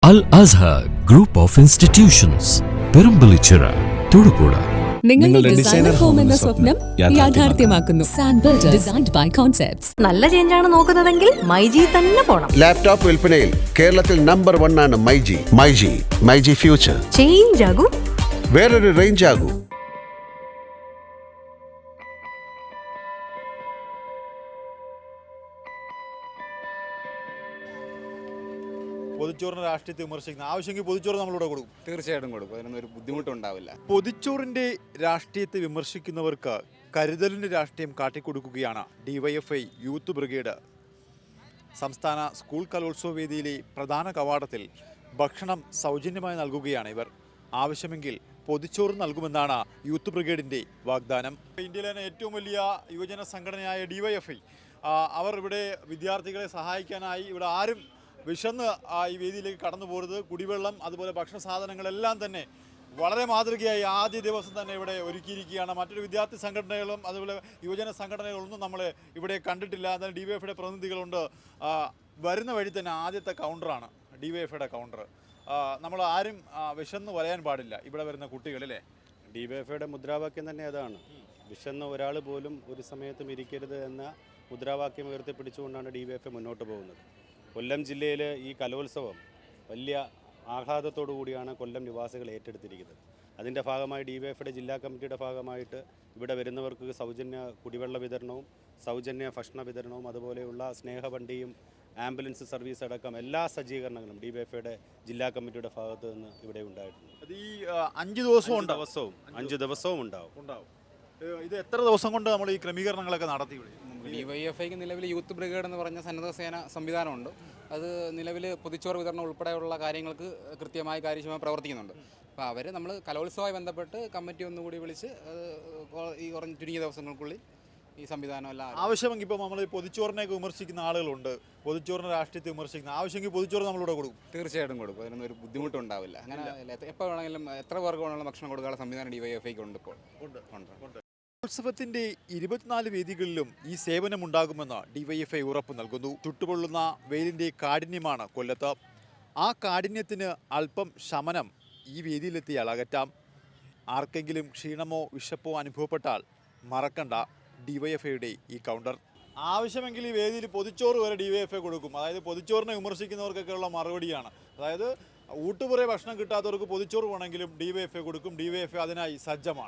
Al Azhar Group of Institutions, Perambalichira, Thudupuzha. നിങ്ങളുടെ designer home എന്ന സ്വപ്നം യാഥാർത്ഥ്യമാക്കുന്നു. Sand builders, designed by concepts. നല്ല ചേഞ്ച് ആണ് നോക്കുന്നതെങ്കിൽ മൈജി തന്നെ പോണം. ലാപ്ടോപ്പ് വിൽപ്പനയിൽ കേരളത്തിൽ നമ്പർ 1 ആണ് മൈജി ഫ്യൂച്ചർ. ചേഞ്ച് ആകും, വേറൊരു റേഞ്ച് ആകൂ. പൊതിച്ചോറിന്റെ രാഷ്ട്രീയത്തെ വിമർശിക്കുന്ന ആവശ്യമെങ്കിൽ പൊതിച്ചോറ് നമ്മളിവിടെ കൊടുക്കും. തീർച്ചയായിട്ടും കൊടുക്കും. അതിനൊന്നും ഒരു ബുദ്ധിമുട്ടുണ്ടാവില്ല. പൊതിച്ചോറിന്റെ രാഷ്ട്രീയത്തെ വിമർശിക്കുന്നവർക്ക് കരുതലിന്റെ രാഷ്ട്രീയം കാട്ടിക്കൊടുക്കുകയാണ് ഡിവൈഎഫ്ഐ യൂത്ത് ബ്രിഗേഡ്. സംസ്ഥാന സ്കൂൾ കലോത്സവ വേദിയിലെ പ്രധാന കവാടത്തിൽ ഭക്ഷണം സൗജന്യമായി നൽകുകയാണ് ഇവർ. ആവശ്യമെങ്കിൽ പൊതിച്ചോറ് നൽകുമെന്നാണ് യൂത്ത് ബ്രിഗേഡിന്റെ വാഗ്ദാനം. ഇന്ത്യയിലെ തന്നെ ഏറ്റവും വലിയ യുവജന സംഘടനയായ ഡിവൈഎഫ്ഐ അവർ ഇവിടെ വിദ്യാർത്ഥികളെ സഹായിക്കാനായി ഇവിടെ ആരും വിശന്ന് ഈ വേദിയിലേക്ക് കടന്നു പോരുത്. കുടിവെള്ളം അതുപോലെ ഭക്ഷണ സാധനങ്ങളെല്ലാം തന്നെ വളരെ മാതൃകയായി ആദ്യ ദിവസം തന്നെ ഇവിടെ ഒരുക്കിയിരിക്കുകയാണ്. മറ്റൊരു വിദ്യാർത്ഥി സംഘടനകളും അതുപോലെ യുവജന സംഘടനകളൊന്നും നമ്മൾ ഇവിടെ കണ്ടിട്ടില്ല. എന്നാൽ ഡിവൈഎഫ്ഐയുടെ പ്രതിനിധികളുണ്ട്. വരുന്ന വഴി തന്നെ ആദ്യത്തെ കൗണ്ടറാണ് ഡിവൈഎഫ്ഐയുടെ കൗണ്ടർ. നമ്മൾ ആരും വിശന്ന് വലയാൻ പാടില്ല ഇവിടെ വരുന്ന കുട്ടികളിലെ. ഡിവൈഎഫ്ഐയുടെ മുദ്രാവാക്യം തന്നെ അതാണ്. വിശന്ന ഒരാൾ പോലും ഒരു സമയത്തും ഇരിക്കരുത് എന്ന മുദ്രാവാക്യം ഉയർത്തിപ്പിടിച്ചുകൊണ്ടാണ് ഡിവൈഎഫ്ഐ മുന്നോട്ട് പോകുന്നത്. കൊല്ലം ജില്ലയിൽ ഈ കലോത്സവം വലിയ ആഹ്ലാദത്തോടു കൂടിയാണ് കൊല്ലം നിവാസികൾ ഏറ്റെടുത്തിരിക്കുന്നത്. അതിൻ്റെ ഭാഗമായി ഡിവൈഎഫ്ഐയുടെ ജില്ലാ കമ്മിറ്റിയുടെ ഭാഗമായിട്ട് ഇവിടെ വരുന്നവർക്ക് സൗജന്യ കുടിവെള്ള വിതരണവും സൗജന്യ ഭക്ഷണ വിതരണവും അതുപോലെയുള്ള സ്നേഹവണ്ടിയും ആംബുലൻസ് സർവീസ് അടക്കം എല്ലാ സജ്ജീകരണങ്ങളും ഡിവൈഎഫ്ഐയുടെ ജില്ലാ കമ്മിറ്റിയുടെ ഭാഗത്ത് നിന്ന് ഇവിടെ ഉണ്ടായിട്ടുണ്ട്. അത് ഈ 5 ദിവസവും ഉണ്ടാവും. ഇത് എത്ര ദിവസം കൊണ്ട് നമ്മൾ ഈ ക്രമീകരണങ്ങളൊക്കെ നടത്തി? ഡിവൈഎഫ്ഐക്ക് നിലവിൽ യൂത്ത് ബ്രിഗേഡ് എന്ന് പറഞ്ഞ സന്നദ്ധ സേന സംവിധാനമുണ്ട്. അത് നിലവിൽ പൊതിച്ചോറ് വിതരണം ഉൾപ്പെടെയുള്ള കാര്യങ്ങൾക്ക് കൃത്യമായി കാര്യക്ഷമമായി പ്രവർത്തിക്കുന്നുണ്ട്. അപ്പോൾ അവർ നമ്മൾ കലോത്സവമായി ബന്ധപ്പെട്ട് കമ്മിറ്റി ഒന്നുകൂടി വിളിച്ച് ഈ ചുരുങ്ങിയ ദിവസങ്ങൾക്കുള്ളിൽ ഈ സംവിധാനം എല്ലാം ആവശ്യമെങ്കിൽ ഇപ്പോൾ നമ്മൾ പൊതിച്ചോറിനെയൊക്കെ വിമർശിക്കുന്ന ആളുകളുണ്ട്. പൊതിച്ചോറിൻ്റെ രാഷ്ട്രീയത്തെ വിമർശിക്കുന്ന ആവശ്യമെങ്കിൽ പൊതിച്ചോറ് നമ്മളിവിടെ കൊടുക്കും. തീർച്ചയായിട്ടും കൊടുക്കും. അതിനൊന്നും ഒരു ബുദ്ധിമുട്ടുണ്ടാവില്ല. അങ്ങനെ എപ്പോൾ വേണമെങ്കിലും എത്ര പേർക്ക് വേണമെങ്കിലും ഭക്ഷണം കൊടുക്കാനുള്ള സംവിധാനം ഡിവൈഎഫ്ഐക്ക് ഉണ്ട്. ഇപ്പോൾ ഉണ്ട്. ഉത്സവത്തിന്റെ 24 വേദികളിലും ഈ സേവനമുണ്ടാകുമെന്ന് ഡിവൈഎഫ്ഐ ഉറപ്പു നൽകുന്നു. ചുട്ടുപൊള്ളുന്ന വെയിലിന്റെ കാഠിന്യമാണ് കൊല്ലത്ത്. ആ കാഠിന്യത്തിന് അല്പം ശമനം ഈ വേദിയിലെത്തിയാൽ അകറ്റാം. ആർക്കെങ്കിലും ക്ഷീണമോ വിശപ്പോ അനുഭവപ്പെട്ടാൽ മറക്കണ്ട ഡിവൈഎഫ്ഐയുടെ ഈ കൗണ്ടർ. ആവശ്യമെങ്കിൽ ഈ വേദിയിൽ പൊതിച്ചോറ് വരെ ഡിവൈഎഫ്ഐ കൊടുക്കും. അതായത് പൊതിച്ചോറിനെ വിമർശിക്കുന്നവർക്കൊക്കെയുള്ള മറുപടിയാണ്. അതായത് ഊട്ടുപുറേ ഭക്ഷണം കിട്ടാത്തവർക്ക് പൊതിച്ചോറ് വേണമെങ്കിലും ഡിവൈഎഫ്ഐ കൊടുക്കും. ഡിവൈഎഫ്ഐ അതിനായി സജ്ജമാണ്.